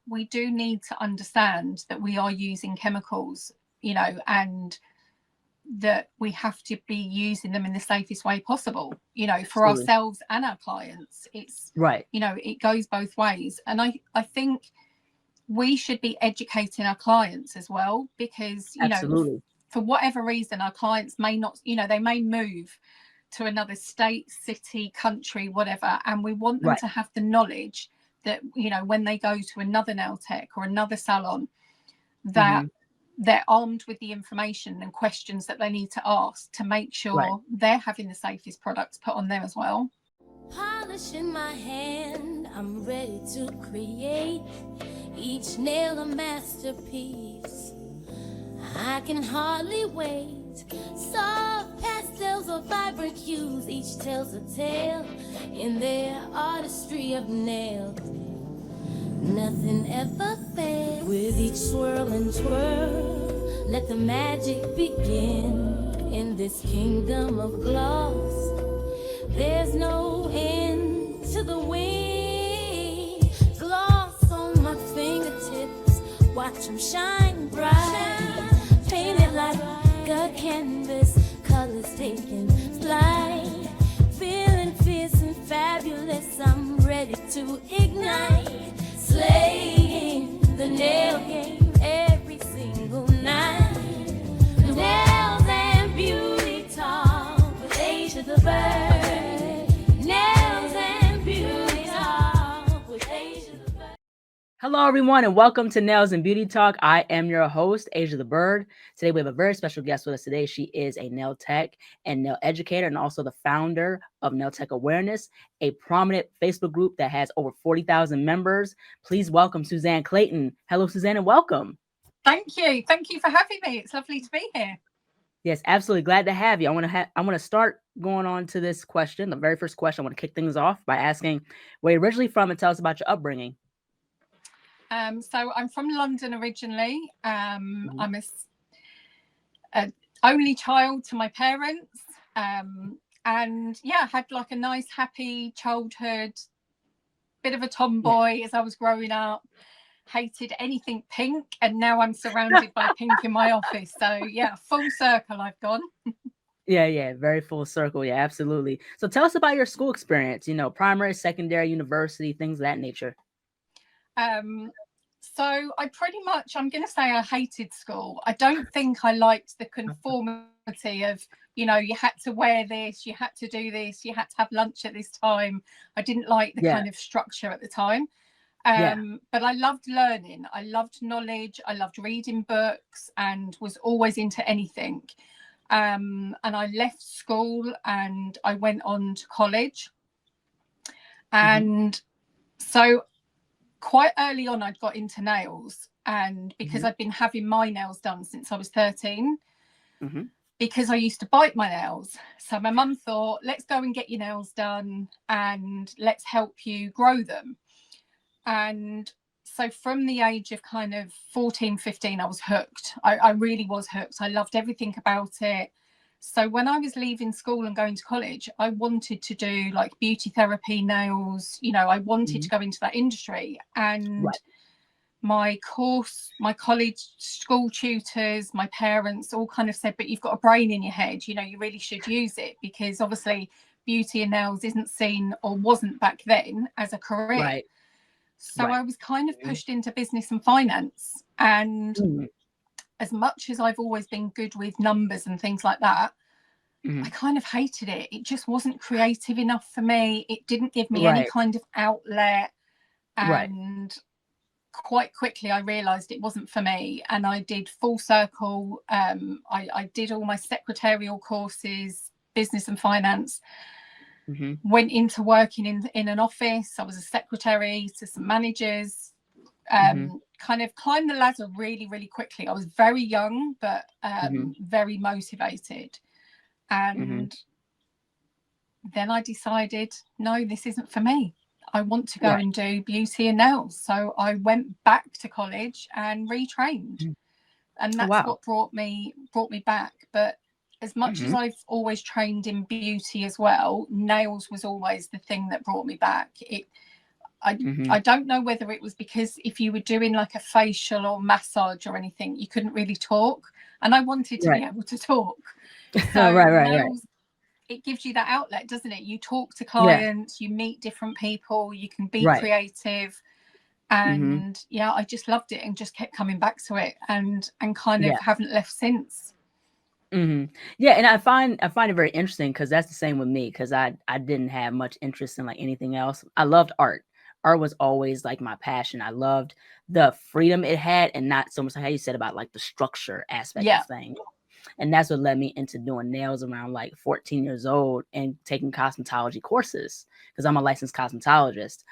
we do need to understand that we are using chemicals, and that we have to be using them in the safest way possible, for Absolutely. ourselves and our clients. It's, Right. it goes both ways. And I think we should be educating our clients as well, because, Absolutely. for whatever reason, our clients may not, they may move to another state, city, country, whatever. And we want them Right. to have the knowledge that, when they go to another nail tech or another salon, that they're armed with the information and questions that they need to ask to make sure they're having the safest products put on there as well. Polish in my hand, I'm ready to create each nail a masterpiece. I can hardly wait. Soft pastels or vibrant hues, each tells a tale in their artistry of nails. Nothing ever fails. With each swirl and twirl, let the magic begin. In this kingdom of gloss, there's no end to the wind. Gloss on my fingertips, watch them shine bright. Painted like a canvas, colors taking flight. Feeling fierce and fabulous, I'm ready to ignite. Slaying the nail game every single night. Nails and beauty talk with Asia the Bird. Nails and beauty talk with Asia the Bird. Hello, everyone, and welcome to Nails and Beauty Talk. I am your host, Asia the Bird. Today, we have a very special guest with us today. She is a nail tech and nail educator, and also the founder of Nail Tech Awareness, a prominent Facebook group that has over 40,000 members. Please welcome Suzanne Clayton. Hello, Suzanne, and welcome. Thank you. Thank you for having me. It's lovely to be here. Yes, absolutely. Glad to have you. I want to start going on to this question. The very first question, I want to kick things off by asking where you're originally from and tell us about your upbringing. So I'm from London originally. I'm a only child to my parents. And yeah, had like a nice, happy childhood, bit of a tomboy as I was growing up, hated anything pink, and now I'm surrounded by pink in my office. So yeah, full circle I've gone. Yeah, very full circle. Yeah, absolutely. So tell us about your school experience, primary, secondary, university, things of that nature. So I'm going to say I hated school. I don't think I liked the conformity of, you had to wear this, you had to do this, you had to have lunch at this time. I didn't like the kind of structure at the time. But I loved learning. I loved knowledge. I loved reading books and was always into anything. And I left school and I went on to college. And so quite early on, I'd got into nails, and because I'd been having my nails done since I was 13, because I used to bite my nails. So my mum thought, let's go and get your nails done and let's help you grow them. And so from the age of kind of 14, 15, I was hooked. I really was hooked. I loved everything about it. So when I was leaving school and going to college, I wanted to do like beauty therapy, nails, I wanted to go into that industry. And my college school tutors, my parents all kind of said, but you've got a brain in your head, you really should use it, because obviously beauty and nails isn't seen, or wasn't back then, as a career. So I was kind of pushed into business and finance. And as much as I've always been good with numbers and things like that, I kind of hated it. It just wasn't creative enough for me. It didn't give me any kind of outlet. And quite quickly, I realised it wasn't for me. And I did full circle. I did all my secretarial courses, business and finance. Went into working in an office. I was a secretary to some managers. Kind of climbed the ladder really, really quickly. I was very young, but very motivated. And then I decided, no, this isn't for me. I want to go and do beauty and nails. So I went back to college and retrained. And that's what brought me back. But as much as I've always trained in beauty as well, nails was always the thing that brought me back. I don't know whether it was because if you were doing like a facial or massage or anything, you couldn't really talk, and I wanted to be able to talk. So nails, it gives you that outlet, doesn't it? You talk to clients, you meet different people, you can be creative. And I just loved it and just kept coming back to it, and kind of haven't left since. Yeah, and I find it very interesting because that's the same with me, because I didn't have much interest in like anything else. I loved art. Art was always like my passion. I loved the freedom it had, and not so much like how you said about like the structure aspect of things. And that's what led me into doing nails around like 14 years old and taking cosmetology courses, because I'm a licensed cosmetologist.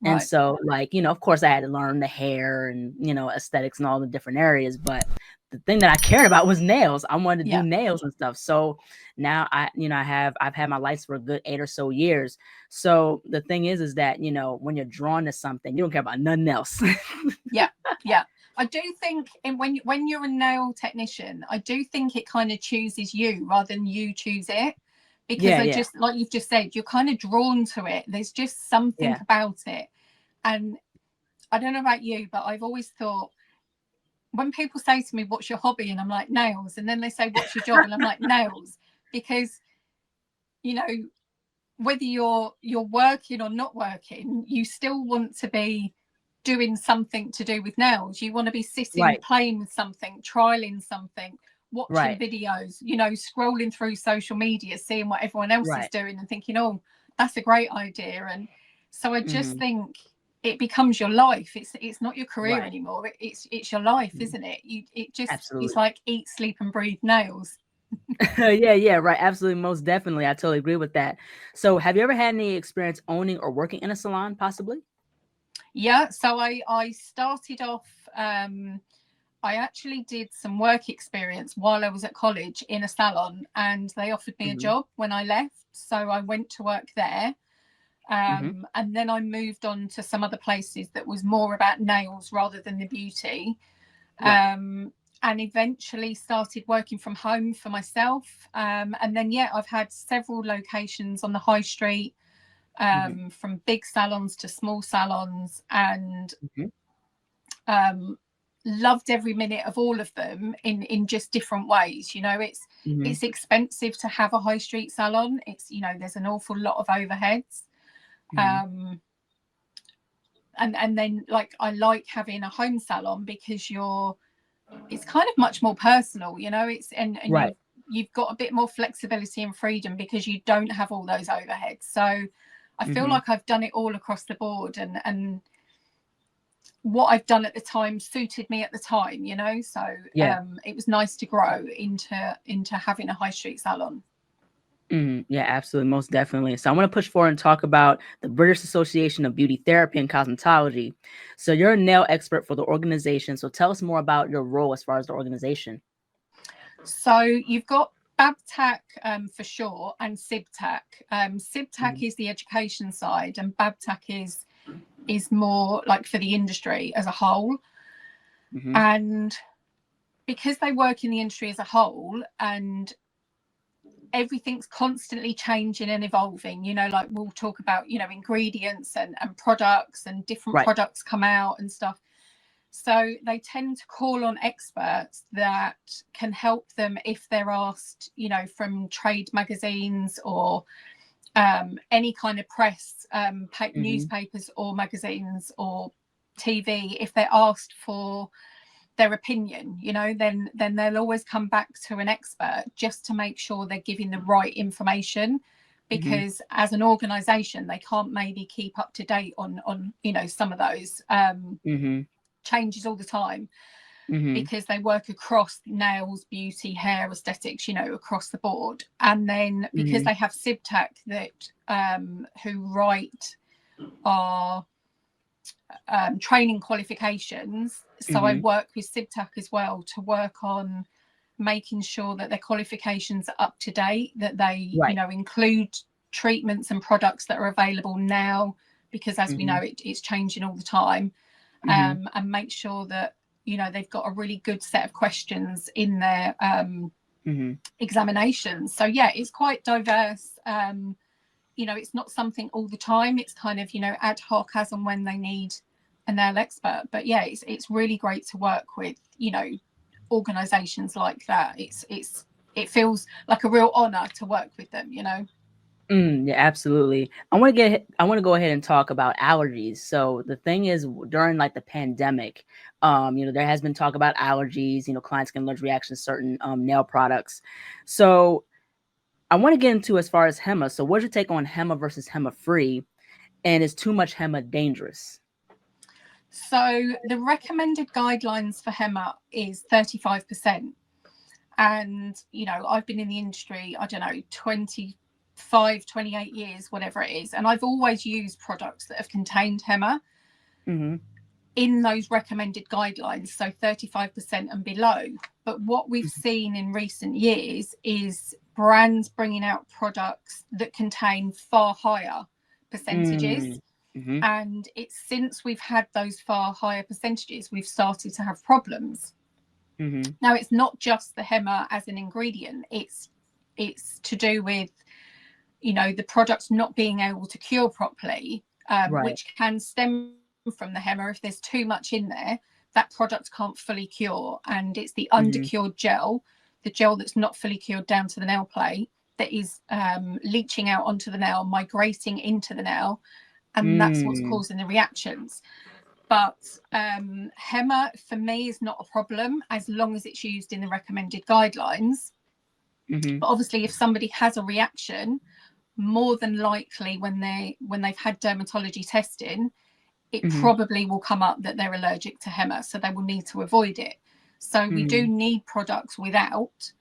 And so, like, of course I had to learn the hair and, aesthetics and all the different areas. But the thing that I cared about was nails. I wanted to do nails and stuff. So now I've had my license for a good 8 or so years. So the thing is that, when you're drawn to something, you don't care about nothing else. Yeah. I do think, and when you're a nail technician, I do think it kind of chooses you rather than you choose it. Because just like you've just said, you're kind of drawn to it. There's just something about it. And I don't know about you, but I've always thought, when people say to me, what's your hobby? And I'm like, nails. And then they say, what's your job? And I'm like, nails. Because, whether you're working or not working, you still want to be doing something to do with nails. You want to be sitting, playing with something, trialing something, watching videos, scrolling through social media, seeing what everyone else is doing and thinking, oh, that's a great idea. And so I just think it becomes your life. It's not your career anymore. It's your life, isn't it? It's like eat, sleep and breathe nails. Right. Absolutely. Most definitely. I totally agree with that. So have you ever had any experience owning or working in a salon, possibly? Yeah. So I started off, I actually did some work experience while I was at college in a salon, and they offered me a job when I left. So I went to work there. And then I moved on to some other places that was more about nails rather than the beauty. And eventually started working from home for myself. And then, I've had several locations on the high street, from big salons to small salons, and loved every minute of all of them in just different ways. It's expensive to have a high street salon. It's, there's an awful lot of overheads. And then, like, I like having a home salon because it's kind of much more personal, it's and you've got a bit more flexibility and freedom because you don't have all those overheads. So I feel like I've done it all across the board, and what I've done at the time suited me at the time, so it was nice to grow into having a high street salon. Yeah, absolutely. Most definitely. So I want to push forward and talk about the British Association of Beauty Therapy and Cosmetology. So you're a nail expert for the organization. So tell us more about your role as far as the organization. So you've got BABTAC for short, and SIBTAC. SIBTAC is the education side, and BABTAC is more like for the industry as a whole. And because they work in the industry as a whole, and everything's constantly changing and evolving, like we'll talk about, ingredients and products, and different products come out and stuff. So they tend to call on experts that can help them if they're asked, from trade magazines or any kind of press, newspapers or magazines or TV. If they're asked for their opinion, then they'll always come back to an expert just to make sure they're giving the right information, because as an organization they can't maybe keep up to date on some of those changes all the time, because they work across nails, beauty, hair, aesthetics, across the board. And then because they have SIBTAC that who write our training qualifications. So I work with SIBTAC as well to work on making sure that their qualifications are up to date, that they include treatments and products that are available now, because as we know, it's changing all the time. And make sure that they've got a really good set of questions in their examinations. So it's quite diverse. you know, it's not something all the time. It's kind of, you know, ad hoc as and when they need a nail expert. But yeah, it's really great to work with, you know, organizations like that. It feels like a real honor to work with them, you know. Yeah, absolutely. I want to go ahead and talk about allergies. So the thing is, during like the pandemic, you know, there has been talk about allergies. You know, clients can allergic reaction to certain nail products. So I want to get into as far as HEMA. So what's your take on HEMA versus HEMA free? And is too much HEMA dangerous? So the recommended guidelines for HEMA is 35%. And, you know, I've been in the industry, I don't know, 25, 28 years, whatever it is. And I've always used products that have contained HEMA in those recommended guidelines, so 35% and below. But what we've seen in recent years is brands bringing out products that contain far higher percentages. And it's since we've had those far higher percentages, we've started to have problems. Now, it's not just the HEMA as an ingredient. It's to do with, you know, the products not being able to cure properly, which can stem from the HEMA. If there's too much in there, that product can't fully cure. And it's the undercured gel, the gel that's not fully cured down to the nail plate, that is leaching out onto the nail, migrating into the nail. And that's what's causing the reactions. But HEMA for me is not a problem as long as it's used in the recommended guidelines. But obviously, if somebody has a reaction, more than likely when they've had dermatology testing, it probably will come up that they're allergic to HEMA, so they will need to avoid it. So we do need products without.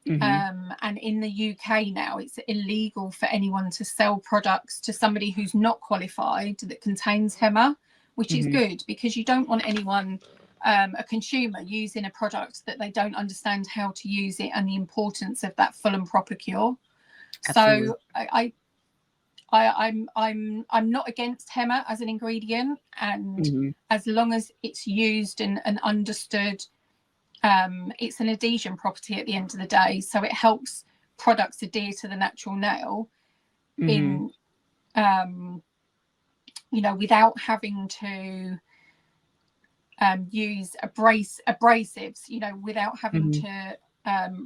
And in the UK now, it's illegal for anyone to sell products to somebody who's not qualified that contains HEMA, which is good, because you don't want anyone, a consumer, using a product that they don't understand how to use it and the importance of that full and proper cure. Absolutely. So I'm not against HEMA as an ingredient, and as long as it's used and understood. It's an adhesion property at the end of the day, so it helps products adhere to the natural nail in you know, without having to use abrasives, you know, without having to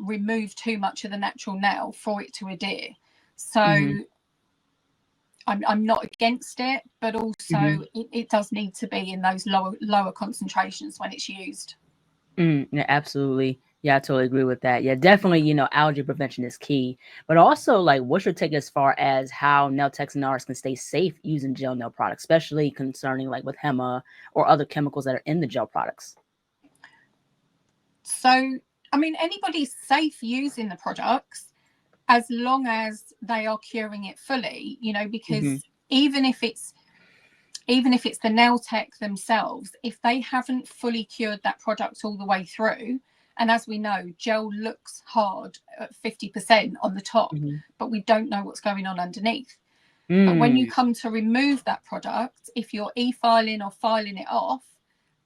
remove too much of the natural nail for it to adhere. So I'm not against it, but also it does need to be in those lower concentrations when it's used. Yeah, absolutely. Yeah, I totally agree with that. Yeah, definitely, you know, allergy prevention is key. But also, like, what's your take as far as how nail techs and artists can stay safe using gel nail products, especially concerning like with HEMA or other chemicals that are in the gel products? So, I mean, anybody's safe using the products as long as they are curing it fully, you know, because even if it's the nail tech themselves, if they haven't fully cured that product all the way through, and as we know, gel looks hard at 50% on the top, but we don't know what's going on underneath. But when you come to remove that product, if you're e-filing or filing it off,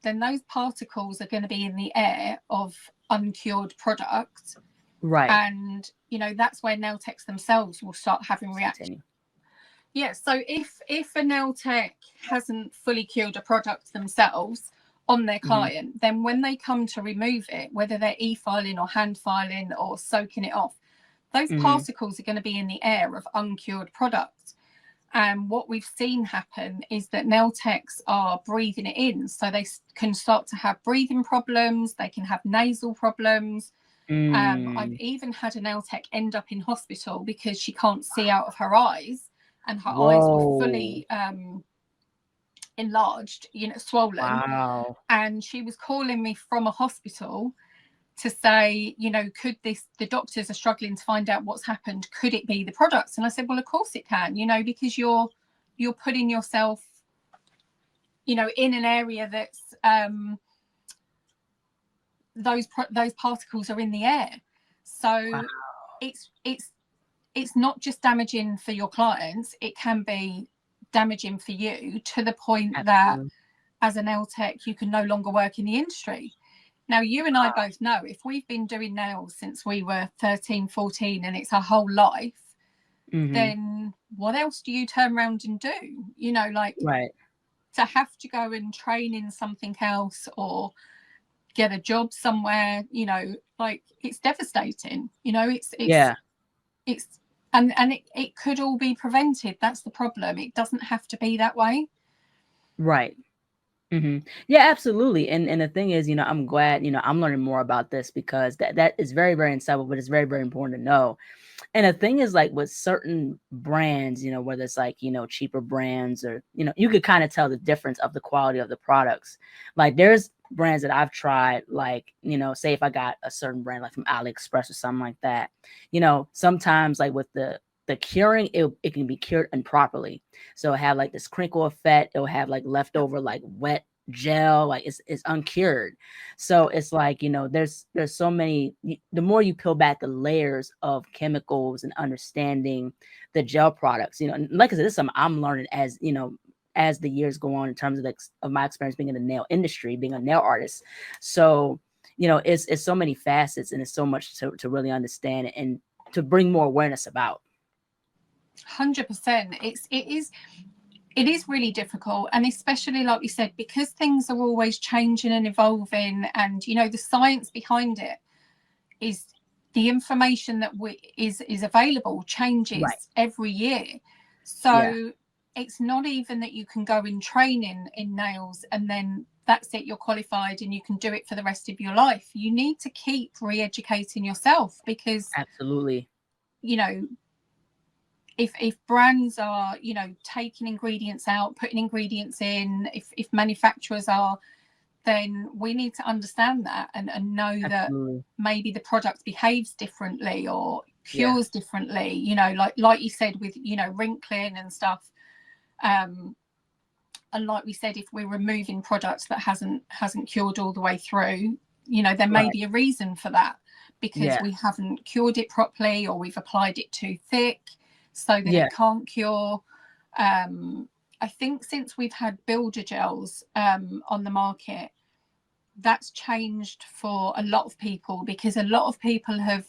then those particles are going to be in the air of uncured product. Right. And, you know, that's where nail techs themselves will start having reactions. Yeah, so if a nail tech hasn't fully cured a product themselves on their client, then when they come to remove it, whether they're e-filing or hand filing or soaking it off, those particles are going to be in the air of uncured products. And what we've seen happen is that nail techs are breathing it in. So they can start to have breathing problems. They can have nasal problems. I've even had a nail tech end up in hospital because she can't see out of her eyes. And her eyes were fully enlarged, you know, swollen. Wow. And she was calling me from a hospital to say, you know, the doctors are struggling to find out what's happened. Could it be the products? And I said, well, of course it can, you know, because you're putting yourself, you know, in an area that's those particles are in the air. So it's not just damaging for your clients, it can be damaging for you to the point that as a nail tech, you can no longer work in the industry. Now, you and I both know if we've been doing nails since we were 13, 14, and it's our whole life, then what else do you turn around and do? You know, like Right. to have to go and train in something else or get a job somewhere, you know, like it's devastating. You know, it's and it could all be prevented. That's the problem. It doesn't have to be that way. Right. Yeah, absolutely. And the thing is, you know, I'm glad, you know, I'm learning more about this because that is very, very insightful, but it's very, very important to know. And the thing is, like with certain brands, you know, whether it's like, you know, cheaper brands or, you know, you could kind of tell the difference of the quality of the products. Like there's brands that I've tried, like, you know, say if I got a certain brand like from AliExpress or something like that, you know, sometimes like with the curing, it can be cured improperly. So it have like this crinkle effect. It'll have like leftover like wet gel, like it's uncured. So it's like, you know, there's so many, the more you peel back the layers of chemicals and understanding the gel products, you know, and like I said, this is something I'm learning as, you know, as the years go on in terms of like of my experience being in the nail industry, being a nail artist. So, you know, it's so many facets and it's so much to really understand and to bring more awareness about. 100%. It is really difficult, and especially like we said, because things are always changing and evolving, and you know the science behind it is the information that is available changes every year. So it's not even that you can go and train in nails and then that's it, you're qualified and you can do it for the rest of your life. You need to keep re-educating yourself because absolutely, you know, if brands are, you know, taking ingredients out, putting ingredients in, if manufacturers are, then we need to understand that and know that maybe the product behaves differently or cures differently, you know, like you said with, you know, wrinkling and stuff. And like we said, if we're removing products that hasn't cured all the way through, you know, there may be a reason for that because we haven't cured it properly or we've applied it too thick so that it can't cure. I think since we've had builder gels on the market, that's changed for a lot of people because a lot of people have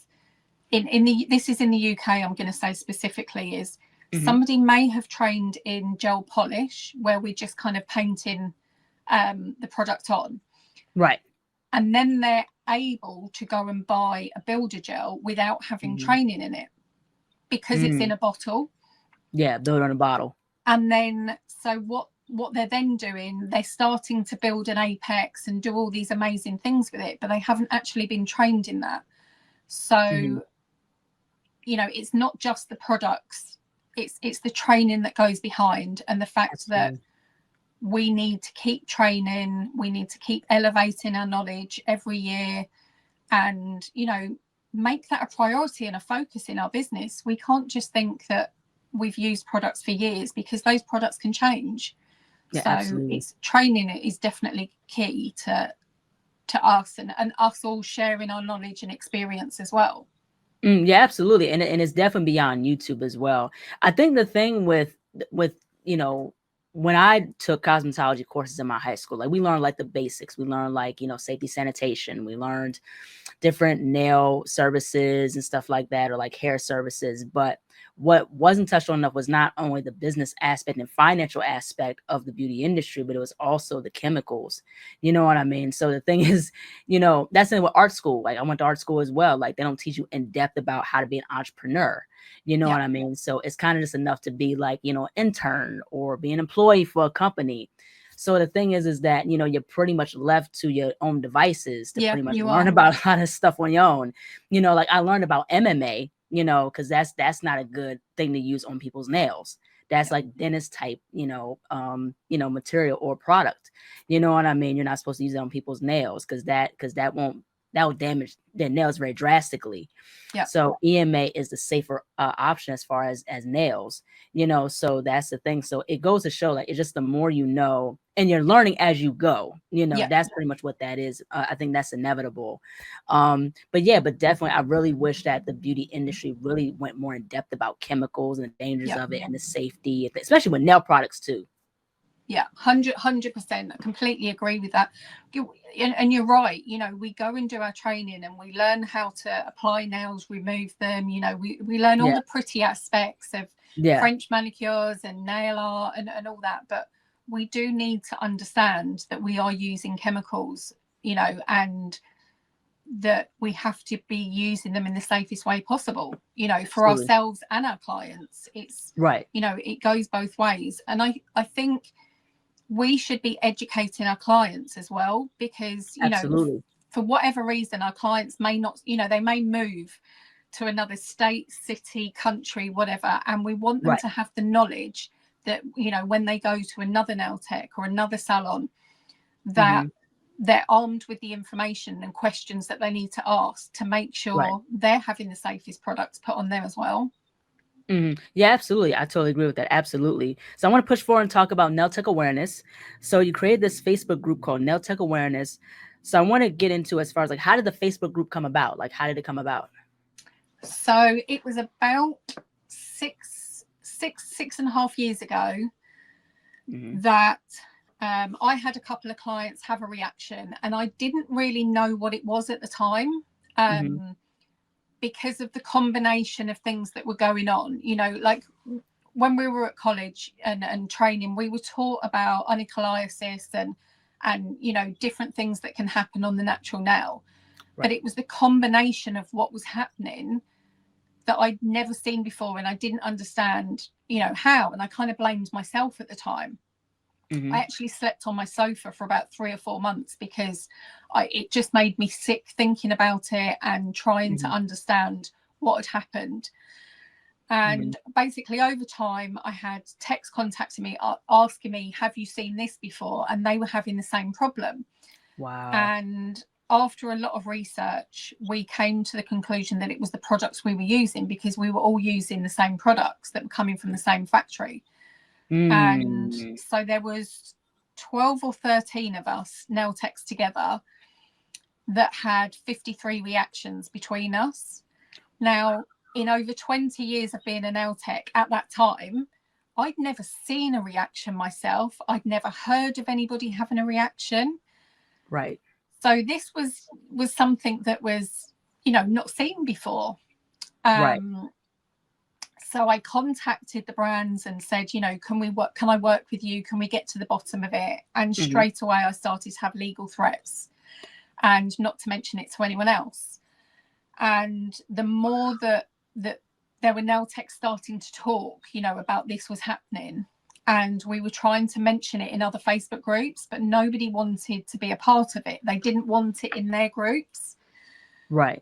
this is in the UK, I'm going to say specifically, is somebody may have trained in gel polish where we're just kind of painting the product on. Right. And then they're able to go and buy a builder gel without having training in it because it's in a bottle. Yeah, build on a bottle. And then so what they're then doing, they're starting to build an apex and do all these amazing things with it, but they haven't actually been trained in that. So, you know, it's not just the products, it's the training that goes behind and the fact that we need to keep training, we need to keep elevating our knowledge every year and, you know, make that a priority and a focus in our business. We can't just think that we've used products for years because those products can change. It's training is definitely key to us and us all sharing our knowledge and experience as well. Yeah, absolutely. And it's definitely beyond YouTube as well. I think the thing with, you know, when I took cosmetology courses in my high school, like we learned like the basics. We learned like, you know, safety sanitation. We learned different nail services and stuff like that, or like hair services. But what wasn't touched on enough was not only the business aspect and financial aspect of the beauty industry, but it was also the chemicals. You know what I mean? So the thing is, you know, that's in with art school. Like I went to art school as well. Like they don't teach you in depth about how to be an entrepreneur. You know what I mean? So it's kind of just enough to be like, you know, intern or be an employee for a company. So the thing is that, you know, you're pretty much left to your own devices to pretty much learn about a lot of stuff on your own. You know, like I learned about MMA, you know, because that's not a good thing to use on people's nails. That's like dentist type, you know, material or product. You know what I mean? You're not supposed to use it on people's nails because that will damage their nails very drastically. Yeah. So EMA is the safer option as far as nails, you know, so that's the thing. So it goes to show like it's just the more you know and you're learning as you go, you know, that's pretty much what that is. I think that's inevitable. But definitely I really wish that the beauty industry really went more in depth about chemicals and the dangers of it and the safety, especially with nail products too. Yeah, 100%. I completely agree with that. And you're right. You know, we go and do our training and we learn how to apply nails, remove them. You know, we learn all the pretty aspects of French manicures and nail art and all that. But we do need to understand that we are using chemicals, you know, and that we have to be using them in the safest way possible, you know, for ourselves and our clients. It's you know, it goes both ways. And I think we should be educating our clients as well, because, you know, for whatever reason, our clients may not, you know, they may move to another state, city, country, whatever. And we want them to have the knowledge that, you know, when they go to another nail tech or another salon, that they're armed with the information and questions that they need to ask to make sure they're having the safest products put on there as well. Yeah, absolutely. I totally agree with that. Absolutely. So I want to push forward and talk about nail tech awareness. So you created this Facebook group called Nail Tech Awareness. So I want to get into as far as like, how did the Facebook group come about? Like, how did it come about? So it was about six and a half years ago that I had a couple of clients have a reaction, and I didn't really know what it was at the time. Because of the combination of things that were going on, you know, like when we were at college and training, we were taught about onycholiasis and, you know, different things that can happen on the natural nail. But it was the combination of what was happening that I'd never seen before. And I didn't understand, you know, how, and I kind of blamed myself at the time. I actually slept on my sofa for about 3 or 4 months because it just made me sick thinking about it and trying to understand what had happened. And basically over time, I had texts contacting me asking me, have you seen this before? And they were having the same problem. Wow. And after a lot of research, we came to the conclusion that it was the products we were using, because we were all using the same products that were coming from the same factory. And so there was 12 or 13 of us nail techs together that had 53 reactions between us. Now, in over 20 years of being a nail tech at that time, I'd never seen a reaction myself. I'd never heard of anybody having a reaction. Right. So this was something that was, you know, not seen before. So I contacted the brands and said, you know, can I work with you? Can we get to the bottom of it? And straight away I started to have legal threats, and not to mention it to anyone else. And the more that there were nail techs starting to talk, you know, about this was happening, and we were trying to mention it in other Facebook groups, but nobody wanted to be a part of it. They didn't want it in their groups. Right.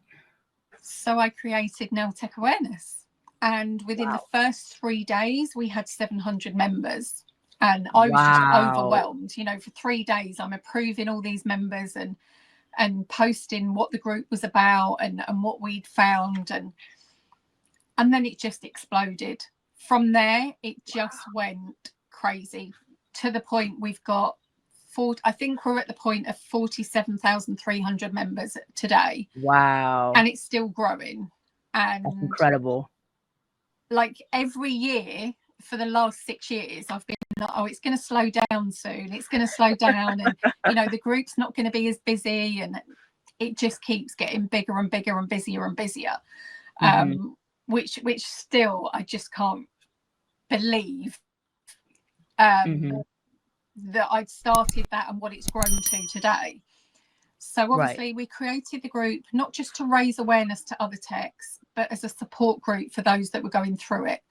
So I created Nail Tech Awareness. And within the first 3 days, we had 700 members. And I was just overwhelmed. You know, for 3 days, I'm approving all these members and posting what the group was about and what we'd found. And then it just exploded. From there, it just went crazy, to the point we've got I think we're at the point of 47,300 members today. Wow. And it's still growing. And that's incredible. Like every year for the last 6 years, I've been like, oh, it's going to slow down soon. It's going to slow down. And, you know, the group's not going to be as busy. And it just keeps getting bigger and bigger and busier and busier. Which still, I just can't believe that I'd started that and what it's grown to today. So obviously we created the group not just to raise awareness to other techs, but as a support group for those that were going through it.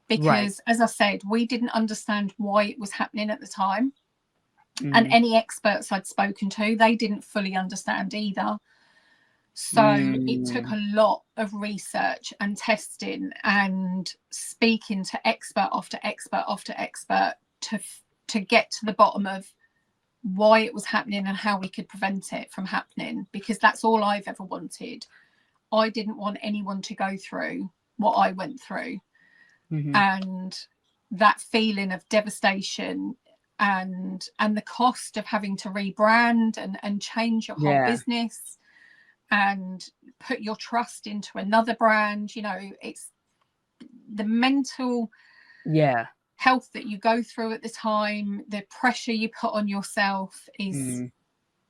Because as I said, we didn't understand why it was happening at the time. And any experts I'd spoken to, they didn't fully understand either. So it took a lot of research and testing and speaking to expert after expert after expert to get to the bottom of why it was happening and how we could prevent it from happening, because that's all I've ever wanted. I didn't want anyone to go through what I went through. And that feeling of devastation and the cost of having to rebrand and change your whole business and put your trust into another brand, you know, it's the mental health that you go through at the time, the pressure you put on yourself is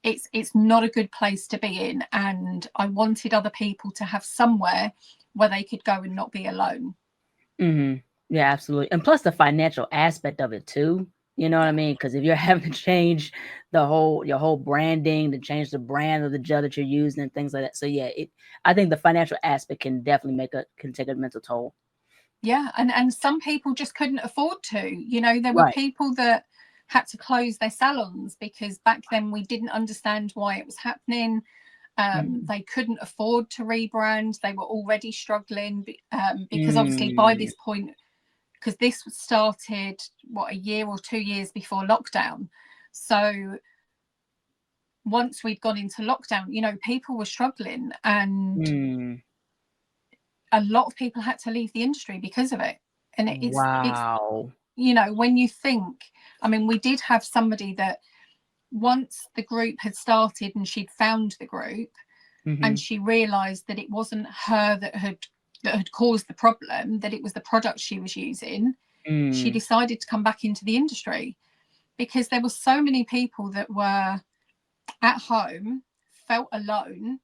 it's not a good place to be in. And I wanted other people to have somewhere where they could go and not be alone. Yeah, absolutely. And plus the financial aspect of it too. You know what I mean? Because if you're having to change your whole branding, to change the brand of the gel that you're using and things like that. So yeah, I think the financial aspect can definitely can take a mental toll. Yeah, and some people just couldn't afford to. You know, there were people that had to close their salons because back then we didn't understand why it was happening. They couldn't afford to rebrand. They were already struggling because obviously by this point, because this started, a year or 2 years before lockdown. So once we'd gone into lockdown, you know, people were struggling and a lot of people had to leave the industry because of it. And it's, you know, when you think, I mean, we did have somebody that once the group had started and she'd found the group and she realized that it wasn't her that had caused the problem, that it was the product she was using, she decided to come back into the industry because there were so many people that were at home, felt alone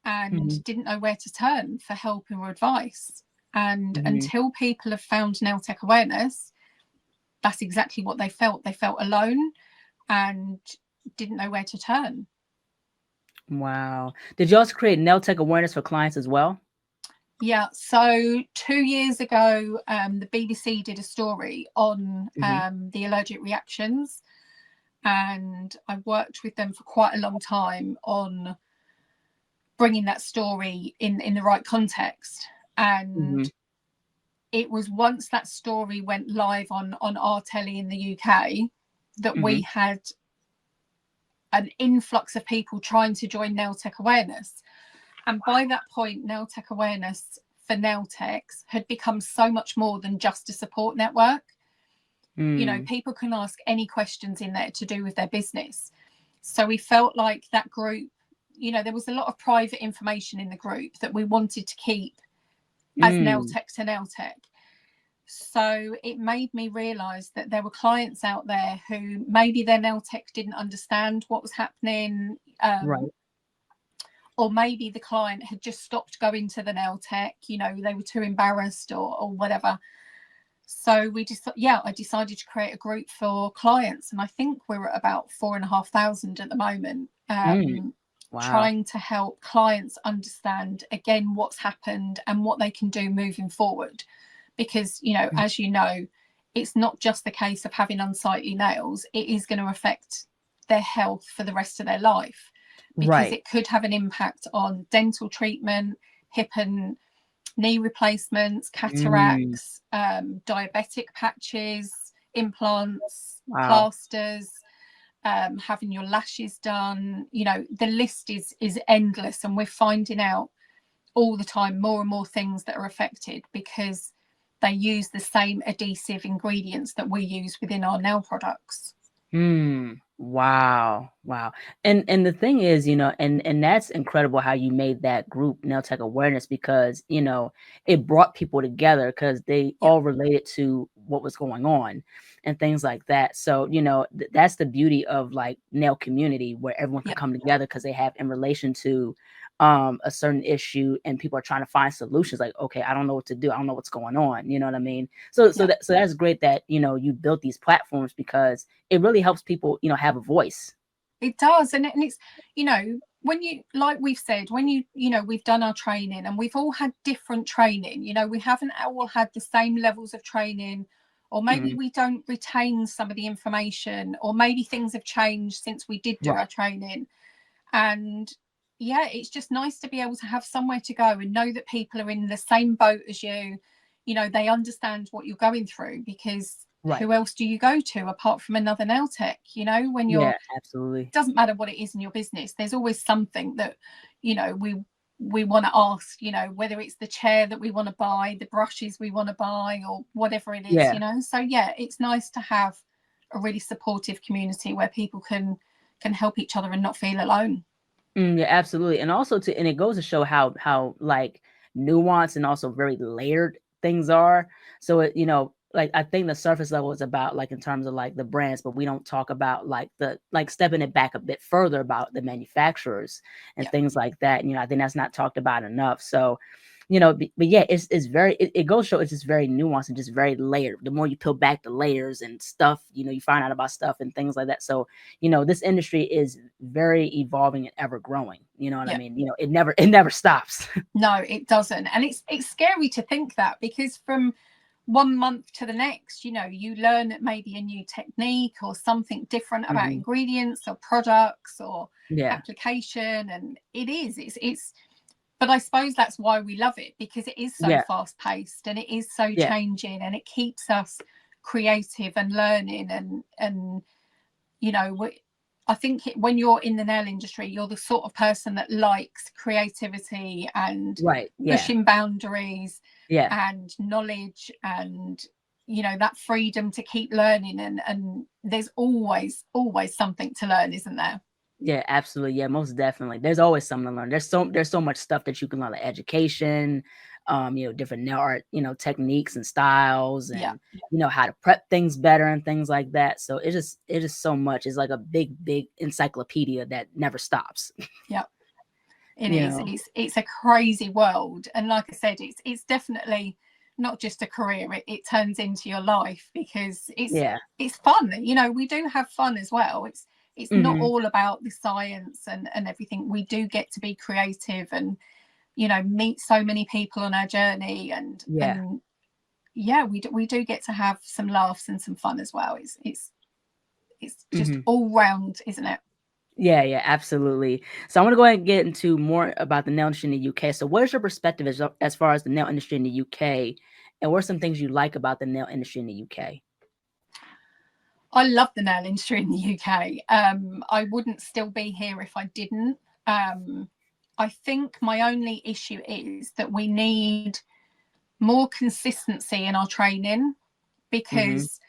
and didn't know where to turn for help or advice. And until people have found nail tech awareness, that's exactly what they felt. They felt alone and didn't know where to turn. Wow. Did you also create nail tech awareness for clients as well? Yeah. So 2 years ago, the BBC did a story on the allergic reactions, and I worked with them for quite a long time on bringing that story in the right context. And it was once that story went live on our telly in the UK that we had an influx of people trying to join nail tech awareness. And by that point, nail tech awareness for nail techs had become so much more than just a support network. You know, people can ask any questions in there to do with their business. So we felt like that group, you know, there was a lot of private information in the group that we wanted to keep as nail tech to nail tech. So it made me realize that there were clients out there who maybe their nail tech didn't understand what was happening. Or maybe the client had just stopped going to the nail tech, you know, they were too embarrassed or whatever. So I decided to create a group for clients, and I think we're at about 4,500 at the moment, trying to help clients understand again what's happened and what they can do moving forward. Because, you know, as you know, it's not just the case of having unsightly nails. It is going to affect their health for the rest of their life, because it could have an impact on dental treatment, hip and knee replacements, cataracts, diabetic patches, implants, plasters, having your lashes done. You know, the list is endless, and we're finding out all the time more and more things that are affected because they use the same adhesive ingredients that we use within our nail products. Wow. And the thing is, you know, and that's incredible how you made that group nail tech awareness, because, you know, it brought people together because they all related to what was going on and things like that. So, you know, that's the beauty of like nail community, where everyone can come together because they have in relation to a certain issue, and people are trying to find solutions. Like, okay, I don't know what to do. I don't know what's going on. You know what I mean? So that's great that, you know, you built these platforms, because it really helps people, you know, have a voice. It does. And it's, you know, when you, like we've said, when you know, we've done our training and we've all had different training, you know, we haven't all had the same levels of training, or maybe we don't retain some of the information, or maybe things have changed since we did do our training. And yeah, it's just nice to be able to have somewhere to go and know that people are in the same boat as you. You know, they understand what you're going through, because who else do you go to apart from another nail tech? You know, when you're absolutely, it doesn't matter what it is in your business, there's always something that, you know, we want to ask, you know, whether it's the chair that we want to buy, the brushes we want to buy, or whatever it is, you know. So yeah, it's nice to have a really supportive community where people can help each other and not feel alone. Yeah, absolutely. And also and it goes to show how like nuanced and also very layered things are. So it, you know, like I think the surface level is about like in terms of like the brands, but we don't talk about like the like stepping it back a bit further about the manufacturers and things like that. You know, I think that's not talked about enough. So, you know, but yeah, it's very it goes to show it's just very nuanced and just very layered. The more you peel back the layers and stuff, you know, you find out about stuff and things like that. So, you know, this industry is very evolving and ever growing. You know what I mean? You know, it never stops. No, it doesn't. And it's scary to think that, because from 1 month to the next, you know, you learn maybe a new technique or something different about ingredients or products or application, and it's but I suppose that's why we love it, because it is so fast paced and it is so changing, and it keeps us creative and learning, and you know, I think when you're in the nail industry, you're the sort of person that likes creativity and pushing boundaries and knowledge, and you know, that freedom to keep learning, and there's always something to learn, isn't there? Yeah, absolutely. Yeah, most definitely. There's always something to learn. There's so much stuff that you can learn, like education, you know, different nail art, you know, techniques and styles, and you know, how to prep things better and things like that. So it is so much. It's like a big encyclopedia that never stops. Yep. It is. It's a crazy world. And like I said, it's definitely not just a career. It turns into your life, because it's fun. You know, we do have fun as well. It's not all about the science and everything. We do get to be creative and, you know, meet so many people on our journey, and we do get to have some laughs and some fun as well. It's just all round, isn't it? Yeah, absolutely. So I want to go ahead and get into more about the nail industry in the UK. So what is your perspective as far as the nail industry in the UK, and what are some things you like about the nail industry in the UK? I love the nail industry in the UK. I wouldn't still be here if I didn't. I think my only issue is that we need more consistency in our training, because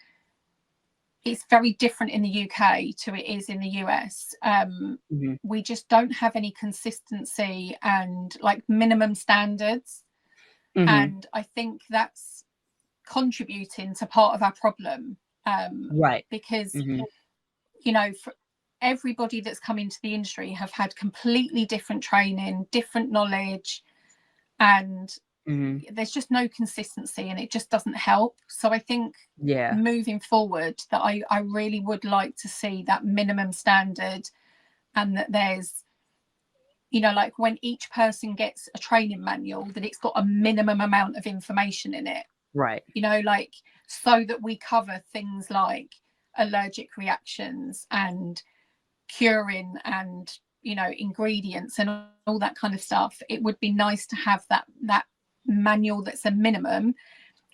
it's very different in the UK to it is in the US. We just don't have any consistency and like minimum standards. And I think that's contributing to part of our problem. Because, you know, for everybody that's come into the industry have had completely different training, different knowledge, and there's just no consistency, and it just doesn't help. So I think moving forward, that I really would like to see that minimum standard, and that there's, you know, like when each person gets a training manual, that it's got a minimum amount of information in it. You know, like, so that we cover things like allergic reactions and curing and, you know, ingredients and all that kind of stuff. It would be nice to have that manual that's a minimum.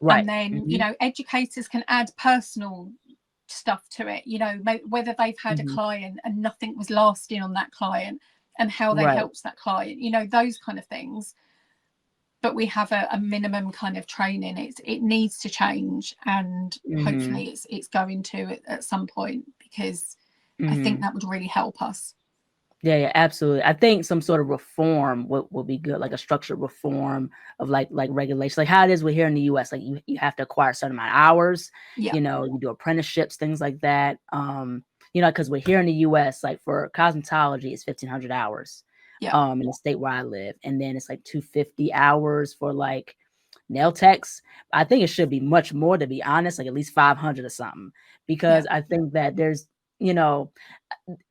And then, you know, educators can add personal stuff to it, you know, whether they've had a client and nothing was lasting on that client, and how they helped that client, you know, those kind of things. But we have a minimum kind of training. It needs to change, and hopefully it's going to at some point, because I think that would really help us. Yeah, absolutely. I think some sort of reform will be good, like a structured reform of like regulations, like how it is we're here in the US. Like you have to acquire a certain amount of hours, you know, you do apprenticeships, things like that. You know, because we're here in the US, like for cosmetology, it's 1,500 hours. In the state where I live, and then it's like 250 hours for like nail techs. I think it should be much more, to be honest, like at least 500 or something, because I think that there's, you know,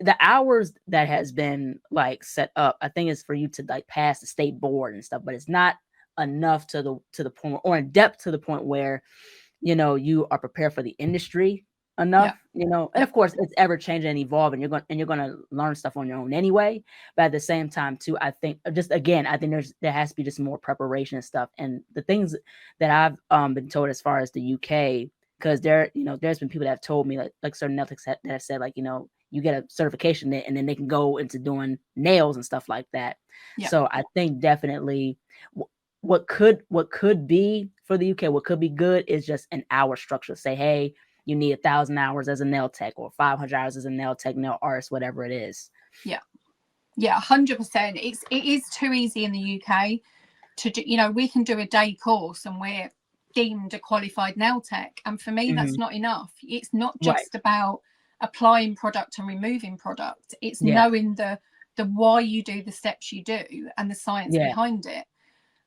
the hours that has been like set up, I think is for you to like pass the state board and stuff, but it's not enough to the point, or in depth to the point where, you know, you are prepared for the industry enough, you know. And of course it's ever changing and evolving. You're going to learn stuff on your own anyway, but at the same time too, I think there has to be just more preparation and stuff. And the things that I've been told as far as the UK, because there's been people that have told me like certain nail techs that have said, like, you know, you get a certification and then they can go into doing nails and stuff like that. So I think definitely what could be for the UK, what could be good is just an hour structure. Say, hey, you need 1,000 hours as a nail tech, or 500 hours as a nail tech, nail artist, whatever it is. Yeah, 100%. It is too easy in the UK to do. You know, we can do a day course and we're deemed a qualified nail tech. And for me, that's not enough. It's not Right. just about applying product and removing product. It's Yeah. knowing the why you do the steps you do and the science behind it.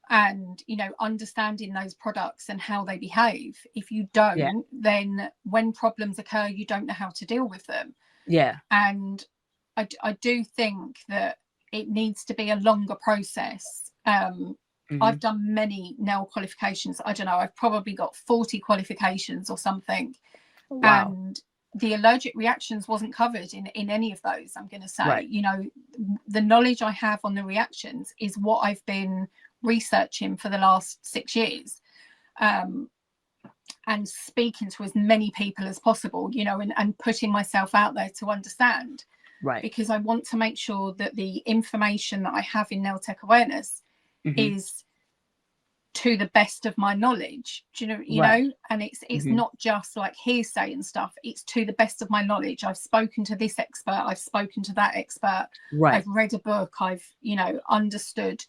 And, you know, understanding those products and how they behave. If you don't, then when problems occur, you don't know how to deal with them. Yeah. And I do think that it needs to be a longer process. I've done many nail qualifications. I don't know, I've probably got 40 qualifications or something. Wow. And the allergic reactions wasn't covered in any of those, I'm going to say. Right. You know, the knowledge I have on the reactions is what I've been researching for the last 6 years, and speaking to as many people as possible, you know, and putting myself out there to understand. Right. Because I want to make sure that the information that I have in nail tech awareness is to the best of my knowledge. Do you know, and it's not just like hearsay and stuff. It's to the best of my knowledge. I've spoken to this expert, I've spoken to that expert, I've read a book, I've, you know, understood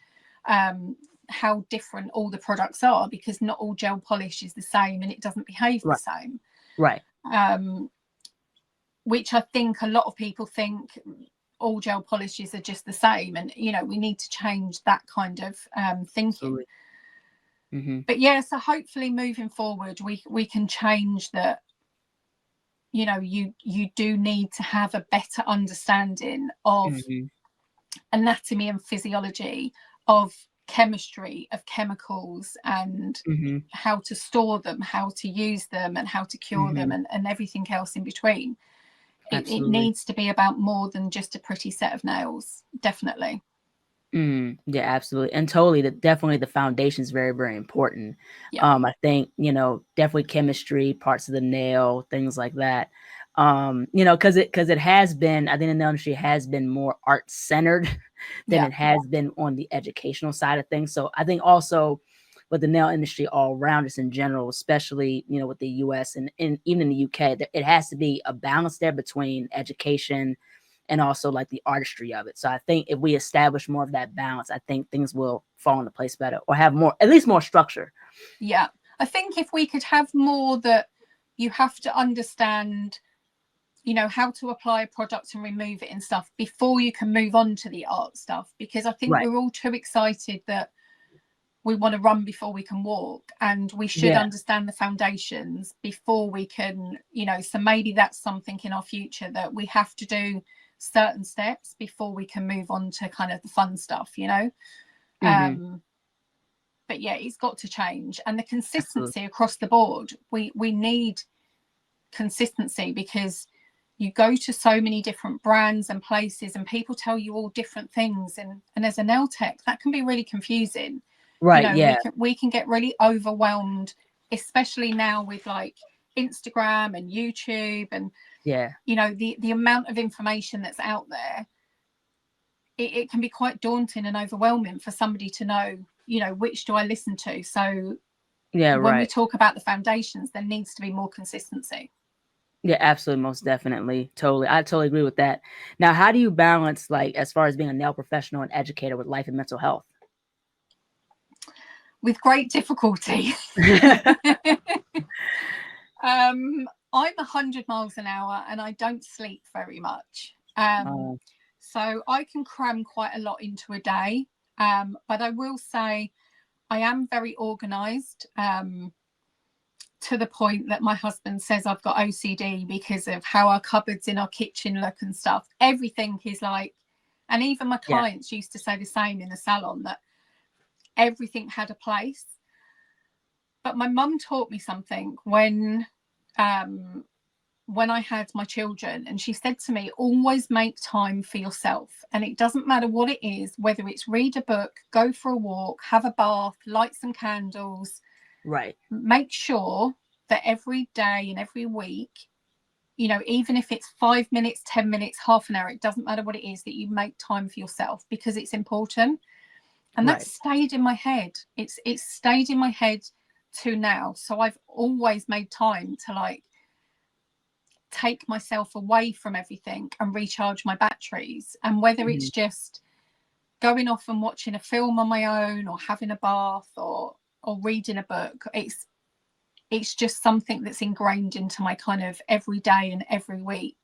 how different all the products are, because not all gel polish is the same and it doesn't behave the same. Right. Which I think a lot of people think all gel polishes are just the same, and you know, we need to change that kind of thinking. But yeah, so hopefully moving forward we can change that. You know, you do need to have a better understanding of anatomy and physiology, of chemistry, of chemicals, and how to store them, how to use them, and how to cure them, and everything else in between. It needs to be about more than just a pretty set of nails. Definitely. Yeah, absolutely. And totally, definitely the foundation is very, very important. I think, you know, definitely chemistry, parts of the nail, things like that. You know, because it has been, I think the nail industry has been more art centered than it has been on the educational side of things. So I think also with the nail industry all around us in general, especially, you know, with the US and even in the UK, it has to be a balance there between education and also like the artistry of it. So I think if we establish more of that balance, I think things will fall into place better, or have more, at least more structure. Yeah. I think if we could have more that you have to understand, you know, how to apply a product and remove it and stuff before you can move on to the art stuff, because I think we're all too excited that we want to run before we can walk, and we should understand the foundations before we can, you know, so maybe that's something in our future, that we have to do certain steps before we can move on to kind of the fun stuff, you know. But yeah, it's got to change, and the consistency across the board. We need consistency, because you go to so many different brands and places and people tell you all different things, and as a nail tech that can be really confusing. Right. You know, we can get really overwhelmed, especially now with like Instagram and YouTube, and you know, the amount of information that's out there. It can be quite daunting and overwhelming for somebody to know, you know, which do I listen to. So when we talk about the foundations, there needs to be more consistency. Yeah, absolutely, most definitely. I totally agree with that. Now, how do you balance, like, as far as being a nail professional and educator, with life and mental health? With great difficulty. I'm 100 miles an hour and I don't sleep very much. So I can cram quite a lot into a day. But I will say I am very organized, to the point that my husband says I've got OCD because of how our cupboards in our kitchen look and stuff. Everything is like, and even my clients used to say the same in the salon, that everything had a place. But my mum taught me something when I had my children, and she said to me, always make time for yourself. And it doesn't matter what it is, whether it's read a book, go for a walk, have a bath, light some candles. Right. Make sure that every day and every week, you know, even if it's 5 minutes, 10 minutes, half an hour, it doesn't matter what it is, that you make time for yourself, because it's important. And that stayed in my head. It's stayed in my head to now. So I've always made time to like take myself away from everything and recharge my batteries. And whether it's just going off and watching a film on my own, or having a bath, or reading a book, it's just something that's ingrained into my kind of every day and every week.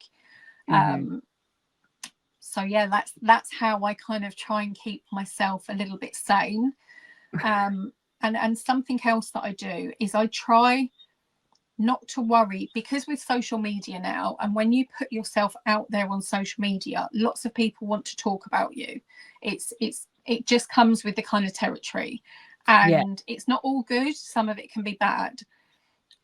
So yeah, that's how I kind of try and keep myself a little bit sane. And something else that I do is I try not to worry, because with social media now, and when you put yourself out there on social media, lots of people want to talk about you. It just comes with the kind of territory, and it's not all good. Some of it can be bad.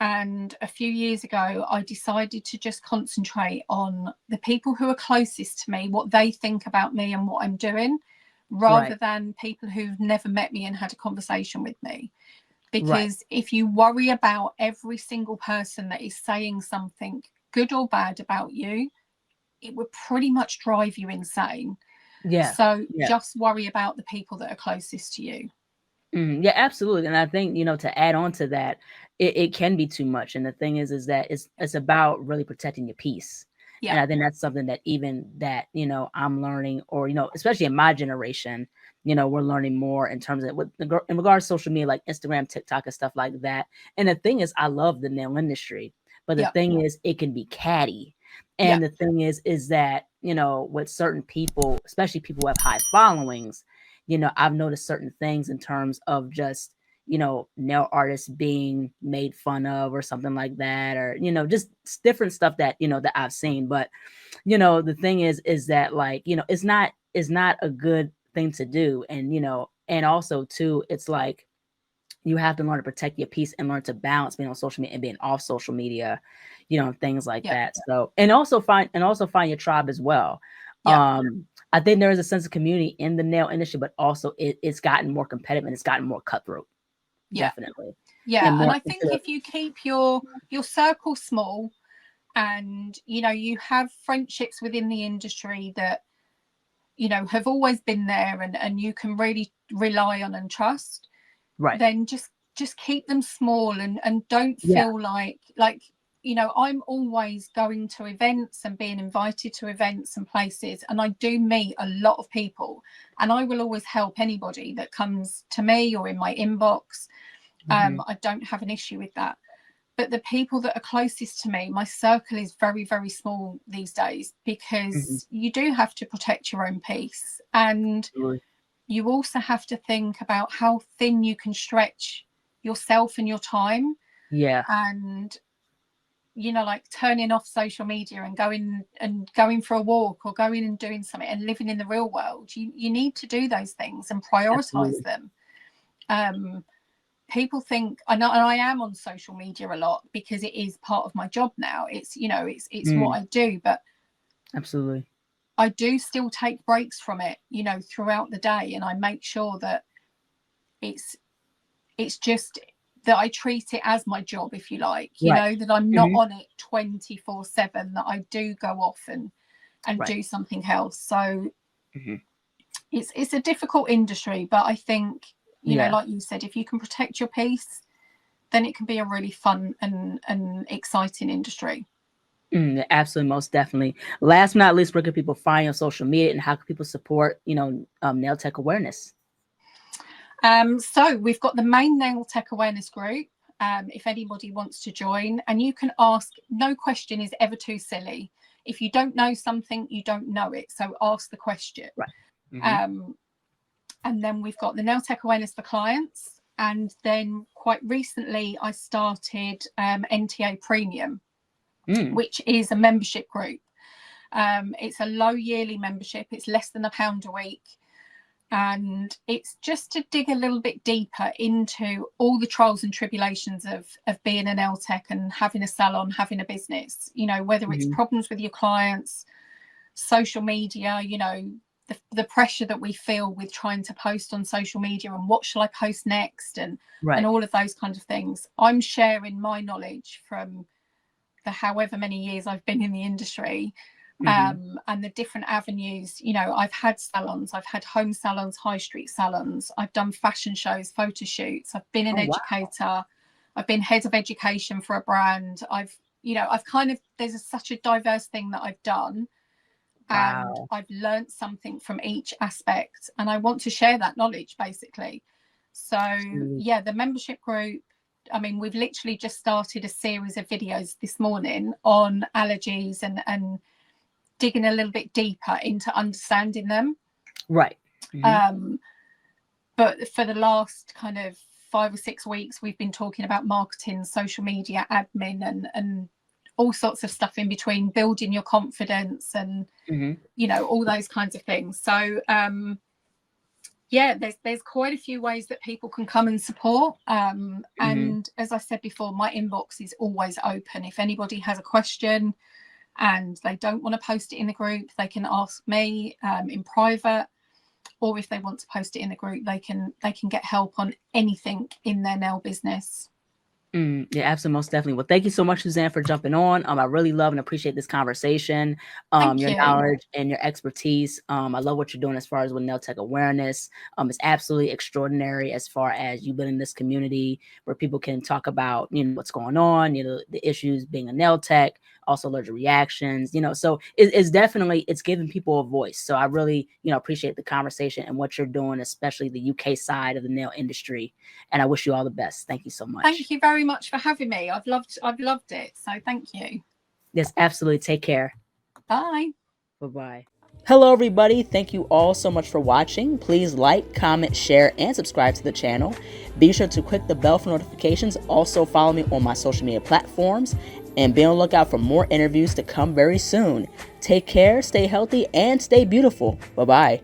And a few years ago, I decided to just concentrate on the people who are closest to me, what they think about me and what I'm doing, rather than people who've never met me and had a conversation with me. Because if you worry about every single person that is saying something good or bad about you, it would pretty much drive you insane. So just worry about the people that are closest to you. Yeah, absolutely. And I think, to add on to that, it can be too much. And the thing is that it's about really protecting your peace. Yeah. And I think that's something that even that, I'm learning, or, especially in my generation, we're learning more in terms of in regards to social media, like Instagram, TikTok, and stuff like that. And the thing is, I love the nail industry, but the thing is, it can be catty. And the thing is that, with certain people, especially people who have high followings, I've noticed certain things in terms of just, nail artists being made fun of or something like that, or, just different stuff that, that I've seen. But, the thing is that, like, it's not a good thing to do. And, and also too, it's like, you have to learn to protect your peace and learn to balance being on social media and being off social media, things like that. So, and also find your tribe as well. I think there is a sense of community in the nail industry, but also it's gotten more competitive and it's gotten more cutthroat. Definitely. And I think if you keep your circle small, and you have friendships within the industry that have always been there, and you can really rely on and trust, then just keep them small, and don't feel like I'm always going to events and being invited to events and places, and I do meet a lot of people, and I will always help anybody that comes to me or in my inbox. I don't have an issue with that. But the people that are closest to me, my circle is very, very small these days, because you do have to protect your own peace. And you also have to think about how thin you can stretch yourself and your time. And, like turning off social media and going for a walk, or going and doing something and living in the real world. You need to do those things and prioritize them. People think, and I am on social media a lot because it is part of my job now. It's it's what I do, but absolutely, I do still take breaks from it, throughout the day, and I make sure that it's just that I treat it as my job, if you like, that I'm not on it 24/7, that I do go off and do something else. So it's a difficult industry, but I think like you said, if you can protect your peace, then it can be a really fun and exciting industry. Absolutely, most definitely. Last but not least, where can people find you on social media, and how can people support nail tech awareness? So we've got the main nail tech awareness group, if anybody wants to join, and you can ask. No question is ever too silly. If you don't know something, you don't know it, so ask the question. And then we've got the nail tech awareness for clients. And then quite recently, I started NTA Premium, which is a membership group. It's a low yearly membership. It's less than £1 a week. And it's just to dig a little bit deeper into all the trials and tribulations of being an nail tech and having a salon, having a business, whether it's problems with your clients, social media, the pressure that we feel with trying to post on social media, and what shall I post next, and all of those kinds of things. I'm sharing my knowledge from the however many years I've been in the industry, and the different avenues. I've had salons, I've had home salons, high street salons, I've done fashion shows, photo shoots, I've been an educator, I've been head of education for a brand. I've kind of, there's such a diverse thing that I've done. And I've learned something from each aspect, and I want to share that knowledge, basically. So the membership group, I mean, we've literally just started a series of videos this morning on allergies and digging a little bit deeper into understanding them. Right. But for the last kind of 5 or 6 weeks, we've been talking about marketing, social media, admin, and all sorts of stuff in between, building your confidence and, you know, all those kinds of things. So, yeah, there's quite a few ways that people can come and support. And as I said before, my inbox is always open. If anybody has a question and they don't want to post it in the group, they can ask me in private, or if they want to post it in the group, they can get help on anything in their nail business. Yeah, absolutely, most definitely. Well, thank you so much, Suzanne, for jumping on. I really love and appreciate this conversation. Your knowledge and your expertise. I love what you're doing as far as with nail tech awareness. It's absolutely extraordinary as far as you building this community where people can talk about, you know, what's going on, you know, the issues being a nail tech, also allergic reactions, you know. So it's definitely, it's giving people a voice. So I really, you know, appreciate the conversation and what you're doing, especially the UK side of the nail industry. And I wish you all the best. Thank you so much. Thank you very much for having me. I've loved it. So thank you. Yes, absolutely. Take care. Bye. Bye-bye. Hello, everybody. Thank you all so much for watching. Please like, comment, share, and subscribe to the channel. Be sure to click the bell for notifications. Also follow me on my social media platforms and be on the lookout for more interviews to come very soon. Take care, stay healthy, and stay beautiful. Bye-bye.